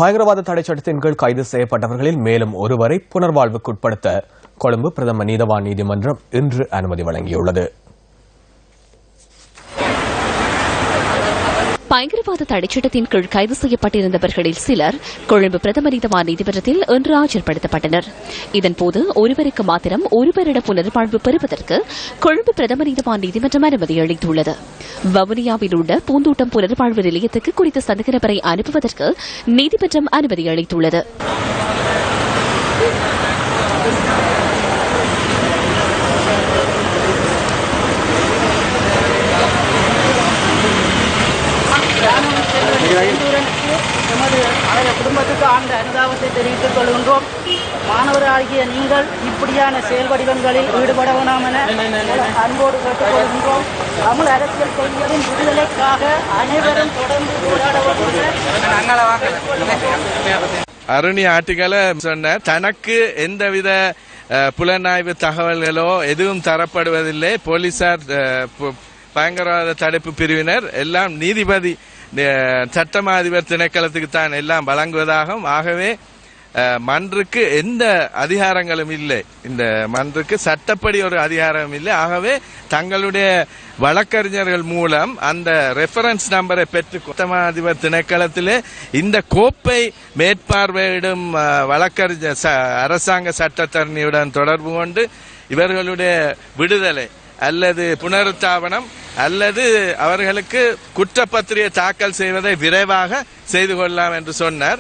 பயங்கரவாத தடை சட்டத்தின் கீழ் கைது செய்யப்பட்டவர்களில் மேலும் ஒருவரை புனர்வாழ்வுக்குட்படுத்த கொழும்பு பிரதம நீதவான் நீதிமன்றம் இன்று அனுமதி வழங்கியுள்ளது. பயங்கரவாத தடைச்சட்டத்தின் கீழ் கைது செய்யப்பட்டிருந்தவர்களில் சிலர் கொழும்பு பிரதம நீதவான் நீதிமன்றத்தில் இன்று ஆஜர்படுத்தப்பட்டனர். இதன்போது ஒருவருக்கு மாத்திரம் ஒரு வருட புனர்வாழ்வு பெறுவதற்கு கொழும்பு பிரதம நீதவான் நீதிமன்றம் அனுமதி அளித்துள்ளது. வவுனியாவில் உள்ள பூந்தோட்டம் புனர்வாழ்வு நிலையத்துக்கு குறித்த சந்தேக நபரை அனுப்புவதற்கு நீதிமன்றம் அனுமதி அளித்துள்ளது. குடும்பத்துக்கு ஆழ்ந்த அனுதாபத்தை தெரிவித்துக் கொள்கின்றோம். மாணவராகிய நீங்கள் இப்படியான செயல் வடிவங்களில் ஈடுபட வேண்டாம் என அன்போடு கேட்டுக்கொள்கின்றோம். தமிழ் அரசியல் கைதிகளின் விடுதலைக்காக அனைவரும் தொடர்ந்து போராட வேண்டும். அருணி ஆட்டுகளை சொன்ன தனக்கு எந்தவித புலனாய்வு தகவல்களோ எதுவும் தரப்படுவதில்லை. போலீசார், பயங்கரவாத தடுப்பு பிரிவினர் எல்லாம் நீதிபதி சட்டமா அதிபர் திணைக்களத்துக்கு தான் எல்லாம் வழங்குவதாகவும், ஆகவே மன்றுக்கு எந்த அதிகாரங்களும் இல்லை. இந்த மன்றுக்கு சட்டப்படி ஒரு அதிகாரம் இல்லை. ஆகவே தங்களுடைய வழக்கறிஞர்கள் மூலம் அந்த ரெஃபரன்ஸ் நம்பரை பெற்று சட்டமா அதிபர் திணைக்களத்திலே இந்த கோப்பை மேற்பார்வையிடும் வழக்கறிஞர் அரசாங்க சட்டத்தரணியுடன் தொடர்பு கொண்டு இவர்களுடைய விடுதலை அல்லது புனருத்தாபனம் அல்லது அவர்களுக்கு குற்றப்பத்திரிகை தாக்கல் செய்வதை விரைவாக செய்து கொள்ளலாம் என்று சொன்னார்.